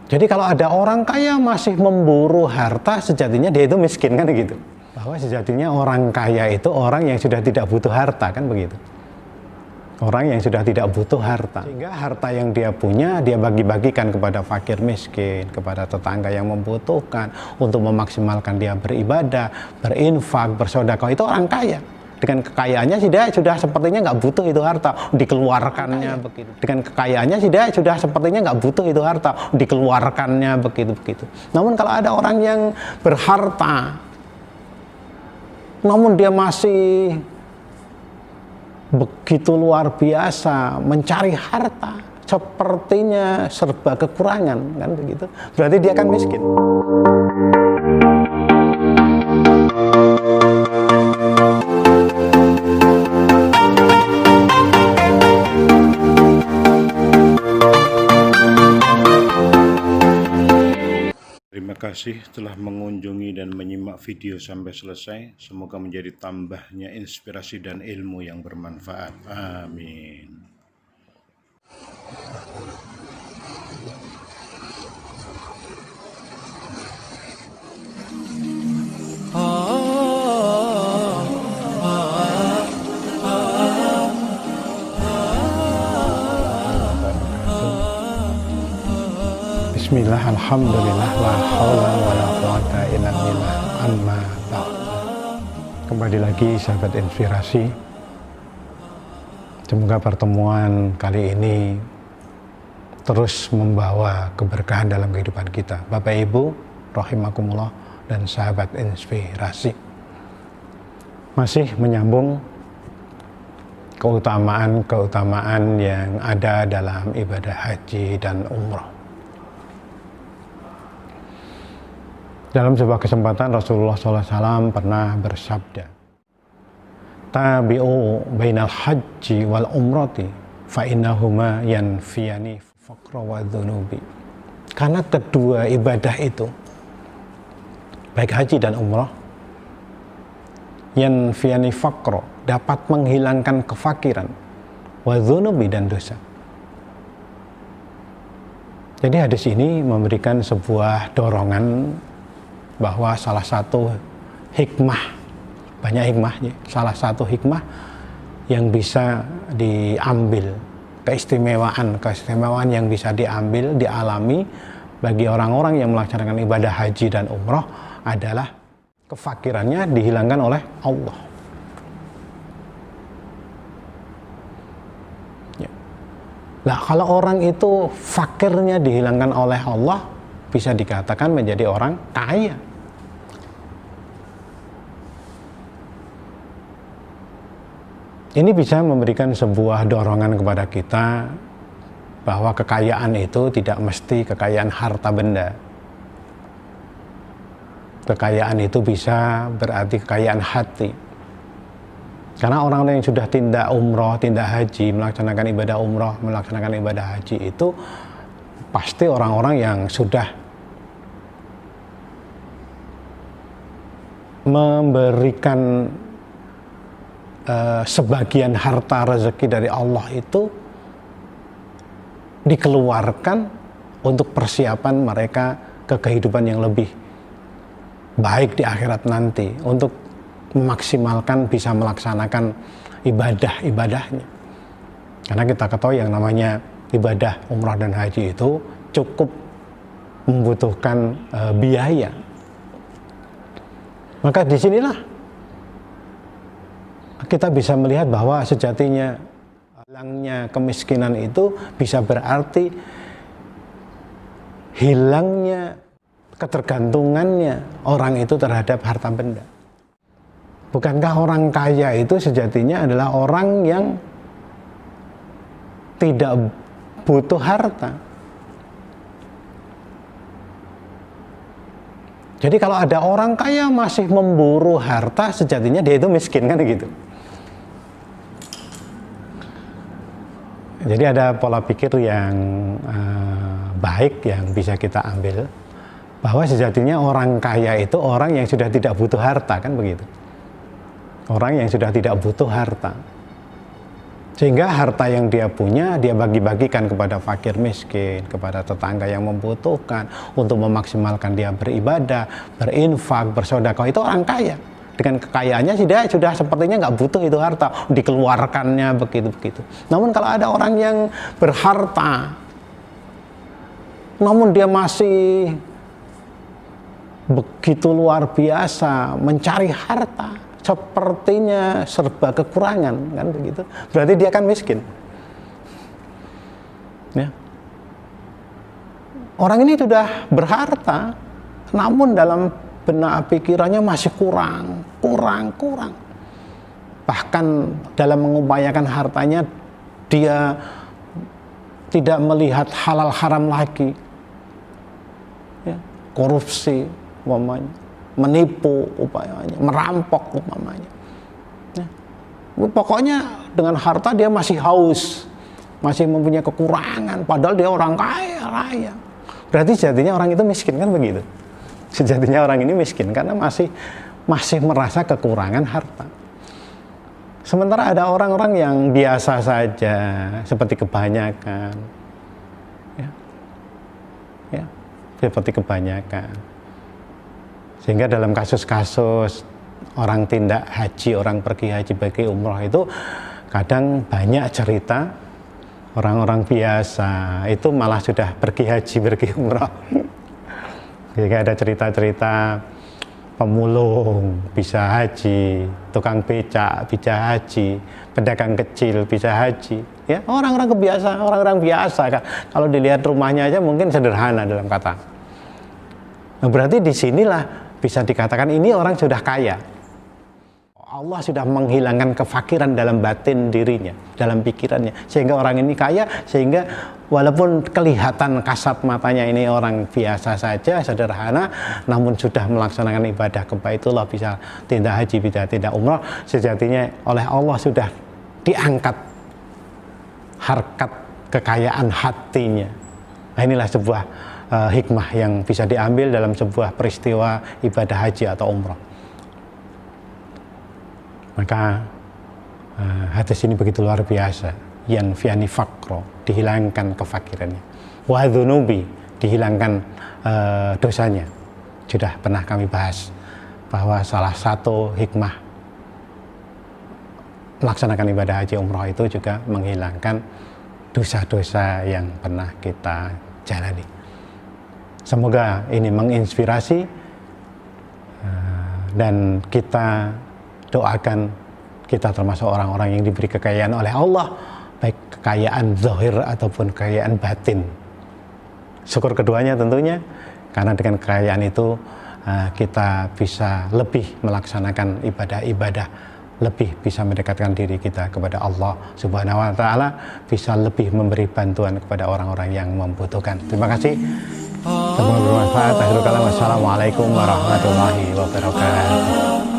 Jadi kalau ada orang kaya masih memburu harta, sejatinya dia itu miskin, kan begitu. Bahwa sejatinya orang kaya itu orang yang sudah tidak butuh harta, kan begitu. Orang yang sudah tidak butuh harta. Sehingga harta yang dia punya, dia bagi-bagikan kepada fakir miskin, kepada tetangga yang membutuhkan, untuk memaksimalkan dia beribadah, berinfak, bersedekah. Itu orang kaya. Dengan kekayaannya sih dia sudah sepertinya nggak butuh itu harta, dikeluarkannya begitu. Dengan kekayaannya sih dia sudah sepertinya nggak butuh itu harta, dikeluarkannya begitu. Namun kalau ada orang yang berharta, namun dia masih begitu luar biasa mencari harta, sepertinya serba kekurangan, kan begitu. Berarti dia akan miskin. Terima kasih telah mengunjungi dan menyimak video sampai selesai. Semoga menjadi tambahnya inspirasi dan ilmu yang bermanfaat. Amin. Bismillah, alhamdulillah, la haula wala quwata illa billah, amma ba'd. Kembali lagi sahabat inspirasi. Semoga pertemuan kali ini terus membawa keberkahan dalam kehidupan kita. Bapak Ibu rahimakumullah dan sahabat inspirasi. Masih menyambung keutamaan yang ada dalam ibadah haji dan umrah. Dalam sebuah kesempatan Rasulullah SAW pernah bersabda, "Tabi'u bainal haji wal umrati fa innahuma yanfiyani faqra wa dhunubi." Karena kedua ibadah itu, baik haji dan umrah, yanfiyani faqra, dapat menghilangkan kefakiran, wa dhunubi, dan dosa. Jadi hadis ini memberikan sebuah dorongan bahwa salah satu hikmah, banyak hikmahnya, salah satu hikmah yang bisa diambil, keistimewaan yang bisa diambil, dialami bagi orang-orang yang melaksanakan ibadah haji dan umrah adalah kefakirannya dihilangkan oleh Allah. Nah, kalau orang itu fakirnya dihilangkan oleh Allah, bisa dikatakan menjadi orang kaya. Ini bisa memberikan sebuah dorongan kepada kita bahwa kekayaan itu tidak mesti kekayaan harta benda. Kekayaan itu bisa berarti kekayaan hati. Karena orang-orang yang sudah tindak umroh, tindak haji, melaksanakan ibadah umroh, melaksanakan ibadah haji itu pasti orang-orang yang sudah memberikan sebagian harta rezeki dari Allah itu dikeluarkan untuk persiapan mereka ke kehidupan yang lebih baik di akhirat nanti, untuk memaksimalkan bisa melaksanakan ibadah-ibadahnya. Karena kita ketahui yang namanya ibadah umrah dan haji itu cukup membutuhkan biaya. Maka disinilah kita bisa melihat bahwa sejatinya hilangnya kemiskinan itu bisa berarti hilangnya ketergantungannya orang itu terhadap harta benda. Bukankah orang kaya itu sejatinya adalah orang yang tidak butuh harta? Jadi kalau ada orang kaya masih memburu harta, sejatinya dia itu miskin, kan gitu. Jadi ada pola pikir yang baik yang bisa kita ambil, bahwa sejatinya orang kaya itu orang yang sudah tidak butuh harta, kan begitu. Orang yang sudah tidak butuh harta. Sehingga harta yang dia punya, dia bagi-bagikan kepada fakir miskin, kepada tetangga yang membutuhkan, untuk memaksimalkan dia beribadah, berinfak, bersedekah. Itu orang kaya. Dengan kekayaannya dia sudah sepertinya nggak butuh itu harta, dikeluarkannya begitu-begitu. Namun kalau ada orang yang berharta, namun dia masih begitu luar biasa mencari harta, sepertinya serba kekurangan, kan begitu. Berarti dia kan miskin. Ya. Orang ini sudah berharta, namun dalam benak pikirannya masih kurang. Bahkan dalam mengupayakan hartanya, dia tidak melihat halal haram lagi. Ya. Korupsi, umpamanya, menipu, upayanya, merampok, umpamanya. Ya. Pokoknya dengan harta dia masih haus, masih mempunyai kekurangan, padahal dia orang kaya raya. Berarti sejatinya orang itu miskin, kan begitu? Sejatinya orang ini miskin karena masih merasa kekurangan harta. Sementara ada orang-orang yang biasa saja, seperti kebanyakan, ya, seperti kebanyakan. Sehingga dalam kasus-kasus orang tindak haji, orang pergi haji, pergi umroh itu kadang banyak cerita orang-orang biasa itu malah sudah pergi haji, pergi umroh. Sehingga ada cerita-cerita pemulung bisa haji, tukang becak bisa haji, pedagang kecil bisa haji. Ya, orang-orang biasa kan. Kalau dilihat rumahnya aja mungkin sederhana dalam kata. Nah, berarti disinilah bisa dikatakan ini orang sudah kaya. Allah sudah menghilangkan kefakiran dalam batin dirinya, dalam pikirannya, sehingga orang ini kaya, sehingga walaupun kelihatan kasat matanya ini orang biasa saja, sederhana, namun sudah melaksanakan ibadah ke Baitullah, bisa tindak haji, bisa tindak umrah, sejatinya oleh Allah sudah diangkat harkat kekayaan hatinya. Nah, inilah sebuah hikmah yang bisa diambil dalam sebuah peristiwa ibadah haji atau umrah. Maka hadis ini begitu luar biasa. Yanfiani fakro, dihilangkan kefakirannya. Wa dzunubi, dihilangkan dosanya. Sudah pernah kami bahas bahwa salah satu hikmah melaksanakan ibadah haji umrah itu juga menghilangkan dosa-dosa yang pernah kita jalani. Semoga ini menginspirasi dan kita doakan kita termasuk orang-orang yang diberi kekayaan oleh Allah, baik kekayaan zahir ataupun kekayaan batin. Syukur keduanya tentunya, karena dengan kekayaan itu kita bisa lebih melaksanakan ibadah-ibadah, lebih bisa mendekatkan diri kita kepada Allah Subhanahu wa Ta'ala, bisa lebih memberi bantuan kepada orang-orang yang membutuhkan. Terima kasih. Semoga bermanfaat. Akhirul kalam. Wassalamualaikum warahmatullahi wabarakatuh.